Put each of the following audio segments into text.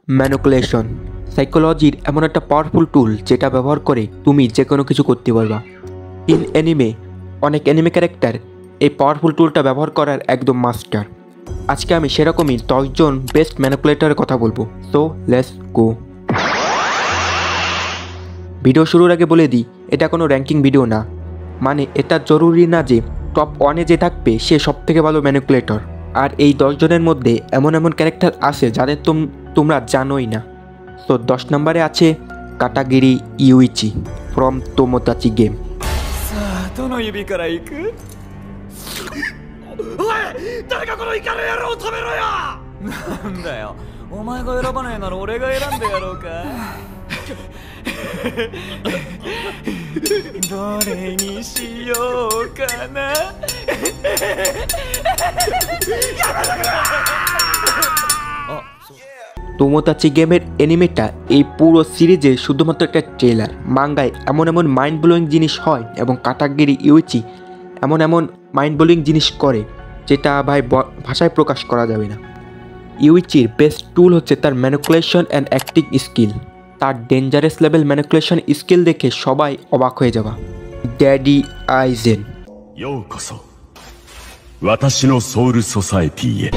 Manipulation সাইকোলজির এমন একটা powerful টুল যেটা ব্যবহার করে তুমি যে কোনো কিছু করতে পারবা। ইন অ্যানিমে অনেক অ্যানিমে ক্যারেক্টার এই পাওয়ারফুল টুলটা ব্যবহার করার একদম মাস্টার। আজকে আমি সেরকমই 10 জন বেস্ট ম্যানিপুলেটরের কথা বলবো। So let's go. ভিডিও শুরুর আগে বলে দিই, এটা কোনো র্যাঙ্কিং ভিডিও না, মানে এটা জরুরি না যে টপ 1-এ যে থাকবে সে সব থেকে ভালো ম্যানিপুলেটর। আর এই 10 জনের মধ্যে এমন এমন ক্যারেক্টার আছে যাদের তোমরা জানোই না। তো 10 নম্বরে আছে কাটাগিরি ইউইচি ফ্রম তোমোদাচি গেম। তোমোদাচি গেমের অ্যানিমেটা এই পুরো সিরিজে শুধুমাত্র একটা ট্রেলার। মাঙ্গায় এমন এমন মাইন্ড ব্লোয়িং জিনিস হয় এবং কাটাগিরি ইউইচি এমন এমন মাইন্ড ব্লোয়িং জিনিস করে যেটা ভাই ভাষায় প্রকাশ করা যাবে না। ইউইচির বেস্ট টুল হচ্ছে তার ম্যানিপুলেশন অ্যান্ড অ্যাক্টিং স্কিল। তার ডেঞ্জারাস লেভেল ম্যানিপুলেশন স্কিল দেখে সবাই অবাক হয়ে যাবা। Daddy Aizen. योकोसो वाताशी नो सोउल सोसाइटी हे।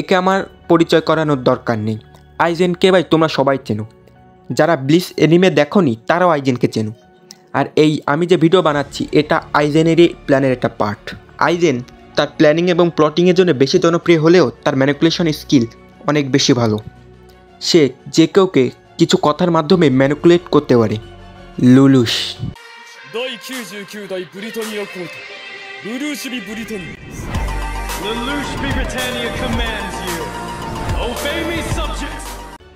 একে আমার পরিচয় করানোর দরকার নেই। আইজেনকে ভাই তোমরা সবাই চেনো, যারা ব্লিচ অ্যানিমে দেখোনি তারাও আইজেনকে চেনো। আর এই আমি যে ভিডিও বানাচ্ছি এটা আইজেনেরই প্ল্যানের একটা পার্ট। আইজেন তার প্ল্যানিং এবং প্লটিংয়ের জন্য বেশি জনপ্রিয় হলেও তার ম্যানিপুলেশন স্কিল অনেক বেশি ভালো। সে যে কেউকে কিছু কথার মাধ্যমে ম্যানিপুলেট করতে পারে। লুলুশ।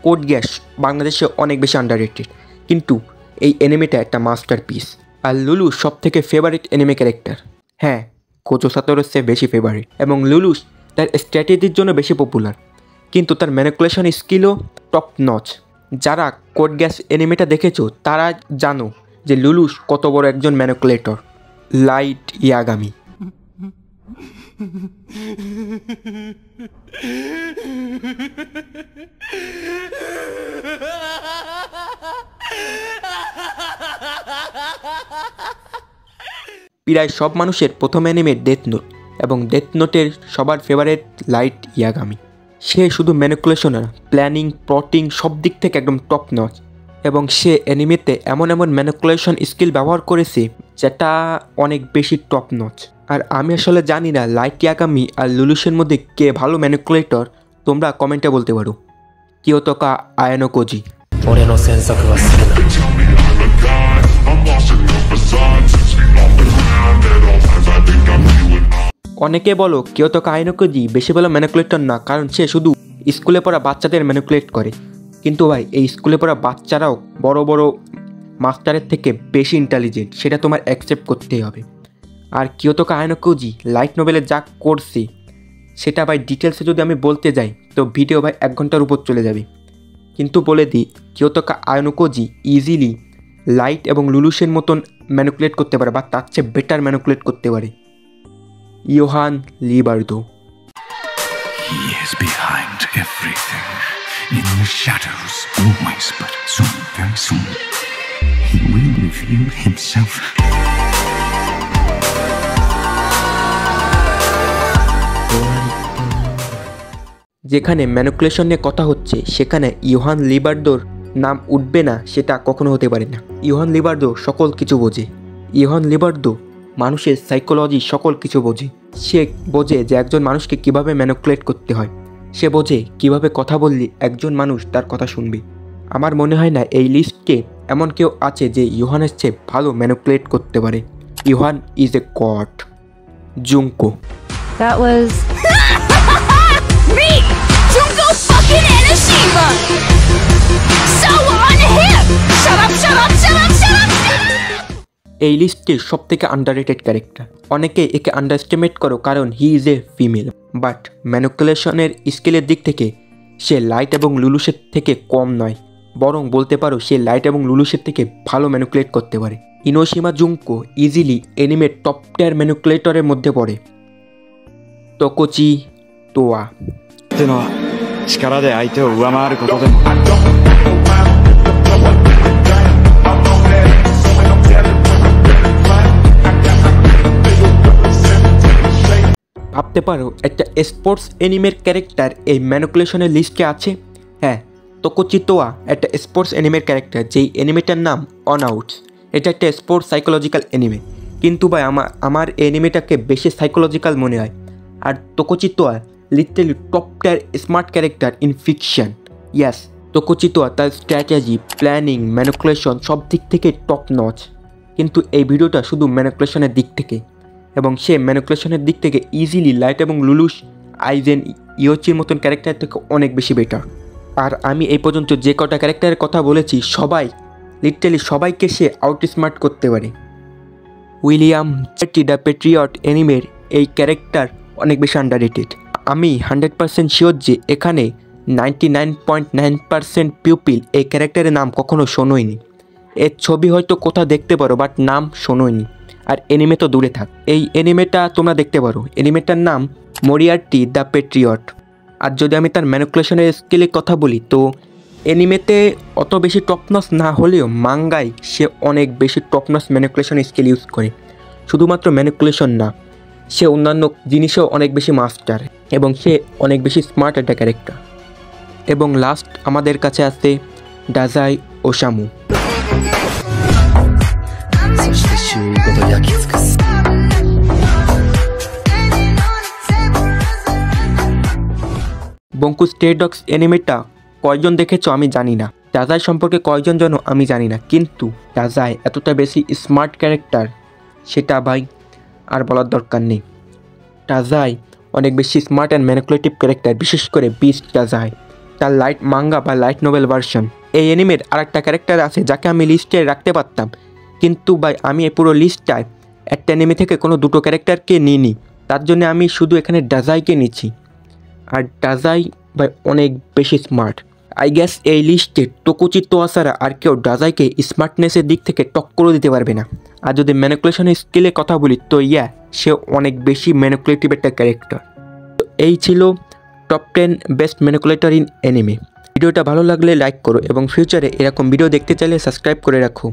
কোড গ্যাস বাংলাদেশে অনেক বেশি আন্ডাররেটেড, কিন্তু এই অ্যানিমেটা একটা মাস্টারপিস। আর লুলু সব থেকে ফেভারিট অ্যানিমে ক্যারেক্টার। হ্যাঁ, কোজো সাতোরুর চেয়ে বেশি ফেভারিট। এবং লুলুস তার স্ট্র্যাটেজির জন্য বেশি পপুলার, কিন্তু তার ম্যানিপুলেশন স্কিলও টপ নচ। যারা কোড গ্যাস অ্যানিমেটা দেখেছো তারা জানো যে লুলুস কত বড় একজন ম্যানিপুলেটর। Light Yagami. প্রায় সব মানুষের প্রথম অ্যানিমে ডেথ নোট, এবং ডেথ নোটের সবার ফেভারিট লাইট ইয়াগামি। সে শুধু ম্যানিপুলেশন না, প্ল্যানিং প্লটিং সব দিক থেকে একদম টপ নচ। এবং সে অ্যানিমেতে এমন এমন ম্যানিপুলেশন স্কিল ব্যবহার করেছে যেটা অনেক বেশি টপ নচ। আর আমি আসলে জানি না লাইট ইয়াগামি আর লুলুসের মধ্যে কে ভালো ম্যানিপুলেটর, তোমরা কমেন্টে বলতে পারো। কিয়োতোকা আয়ানোকোজি। অনেকে বলো কিয়োতোকা আয়ানোকোজি বেশি ভালো ম্যানিপুলেটর না, কারণ সে শুধু স্কুলে পড়া বাচ্চাদের ম্যানিপুলেট করে। কিন্তু ভাই এই স্কুলে পড়া বাচ্চারাও বড় বড় মাস্টারের থেকে বেশি ইন্টেলিজেন্ট, সেটা তোমার অ্যাকসেপ্ট করতেই হবে। আর কিয়োতোকা আয়ানোকোজি লাইট নোভেলে যা করছে সেটা ভাই ডিটেলসে যদি আমি বলতে যাই তো ভিডিও ভাই 1 ঘন্টার উপর চলে যাবে। কিন্তু বলে দিই, কিয়োতোকা আয়ানোকোজি ইজিলি লাইট এবং লুলুসের মতন ম্যানিপুলেট করতে পারে, বা তার চেয়ে বেটার ম্যানিপুলেট করতে পারে। Johan লিবার্দো। He is behind everything, in the shadows always, but soon, very soon, he will reveal himself. যেখানে ম্যানিপুলেশন নিয়ে কথা হচ্ছে সেখানে ইয়োহান লিবার্দোর নাম উঠবে না সেটা কখনো হতে পারে না। ইয়োহান লিবার্দো সকল কিছু বোঝে। ইয়োহান লিবার্দো মানুষের সাইকোলজি সকল কিছু বোঝে। সে বোঝে যে একজন মানুষকে কিভাবে ম্যানিপুলেট করতে হয়। সে বোঝে কিভাবে কথা বললে একজন মানুষ তার কথা শুনবে। আমার মনে হয় না এই লিস্টে এমন কেউ আছে যে ইয়োহানের চেয়ে ভালো ম্যানিপুলেট করতে পারে। Johan is a god. Junko. That was me, Junko fucking Enoshima. So on him. Shut up, shut up, shut up, shut up. এই লিস্টের সব থেকে আন্ডাররেটেড ক্যারেক্টার। অনেকে একে আন্ডারএস্টিমেট করো কারণ he is a female, but ম্যানিপুলেশনের স্কিলের দিক থেকে সে লাইট এবং লুলুসের থেকে কম নয়, বরং বলতে পারো সে লাইট এবং লুলুসের থেকে ভালো ম্যানিপুলেট করতে পারে। ইনোশিমা জুঙ্কো ইজিলি এনিমের টপ টিয়ার ম্যানিকুলেটরের মধ্যে পড়ে। তোকোচি তোয়া ってのは力で相手を上回ることでも ভাবতে পারো একটা স্পোর্টস এনিমের ক্যারেক্টার এই ম্যানিকুলেশনের লিস্টে আছে। হ্যাঁ, তোকোচি তোয়া একটা স্পোর্টস এনিমের ক্যারেক্টার, যেই এনিমেটার নাম অন আউটস। এটা একটা স্পোর্টস সাইকোলজিক্যাল এনিমে, কিন্তু ভাই আমার এনিমেটাকে বেশি সাইকোলজিক্যাল মনে হয়। আর তোকোচি তোয়া literally top tier smart character in fiction. Yes, তোকোচি তোয়া তার স্ট্র্যাটেজি, প্ল্যানিং, ম্যানিকুলেশন সব দিক থেকে টপ নচ। কিন্তু এই ভিডিওটা শুধু ম্যানিকুলেশনের দিক থেকে, এবং সে ম্যানিকুলেশনের দিক থেকে ইজিলি লাইট এবং লুলুস, আইজেন, ইয়োচির মতন ক্যারেক্টার থেকে অনেক বেশি বেটার। আর আমি এই পর্যন্ত যে কটা ক্যারেক্টারের কথা বলেছি সবাই লিটারালি সবাইকে সে আউট স্মার্ট করতে পারে। উইলিয়াম দ্য প্যাট্রিয়ট এনিমের এই ক্যারেক্টার অনেক বেশি আন্ডাররেটেড। আমি 100% শিওর যে এখানে 99.9% পিউপিল এই ক্যারেক্টারের নাম কখনো শোনোইনি। এর ছবি হয়তো কোথাও দেখতে পারো, বাট নাম শোনোইনি। আর এনিমে তো দূরে থাক, এই এনিমেটা তোমরা দেখতে পারো। এনিমেটার নাম মোরিয়ার্টি দ্য প্যাট্রিয়ট। আর যদি আমি তার ম্যানিকুলেশনের স্কিলের কথা বলি, তো এনিমেতে অত বেশি টপনস না হলেও মাঙ্গায় সে অনেক বেশি টপনস ম্যানিকুলেশন স্কিল ইউজ করে। শুধুমাত্র ম্যানিকুলেশন না, সে অন্যান্য জিনিসেও অনেক বেশি মাস্টার, এবং সে অনেক বেশি স্মার্ট একটা ক্যারেক্টার। এবং লাস্ট আমাদের কাছে আছে ডাজাই ওসামু। そして周囲ごと焼き尽くす বঙ্কু স্ট্রে ডগস এনিমেটা কয়জন দেখেছো আমি জানি না, ডাজাই সম্পর্কে কয়জন জানো আমি জানি না, কিন্তু ডাজাই এতটা বেশি স্মার্ট ক্যারেক্টার সেটা ভাই আর বলার দরকার নেই। ডাজাই অনেক বেশি স্মার্ট অ্যান্ড ম্যানিকুলেটিভ ক্যারেক্টার, বিশেষ করে বিস্ট ডাজাই, তার লাইট মাঙ্গা বা লাইট নোভেল ভার্সন। এই এনিমের আরেকটা ক্যারেক্টার আছে যাকে আমি লিস্টে রাখতে পারতাম, কিন্তু ভাই আমি এই পুরো লিস্টটায় একটা এনিমে থেকে কোনো দুটো ক্যারেক্টারকে নিইনি, তার জন্য আমি শুধু এখানে ডাজাইকে নিচ্ছি। আর ডাজাই ভাই অনেক বেশি স্মার্ট। আই গেস এই লিস্টে তোকোচি তোয়া ছাড়া আর কেউ ডাজাইকে স্মার্টনেসের দিক থেকে টক্কর দিতে পারবে না। আর যদি ম্যানিকুলেশনের স্কিলের কথা বলি, তো সে অনেক বেশি ম্যানিকুলেটিভ একটা ক্যারেক্টার। তো এই ছিল টপ 10 বেস্ট ম্যানিকুলেটর ইন এনিমে। ভিডিওটা ভালো লাগলে লাইক করো, এবং ফিউচারে এরকম ভিডিও দেখতে চাইলে সাবস্ক্রাইব করে রাখো।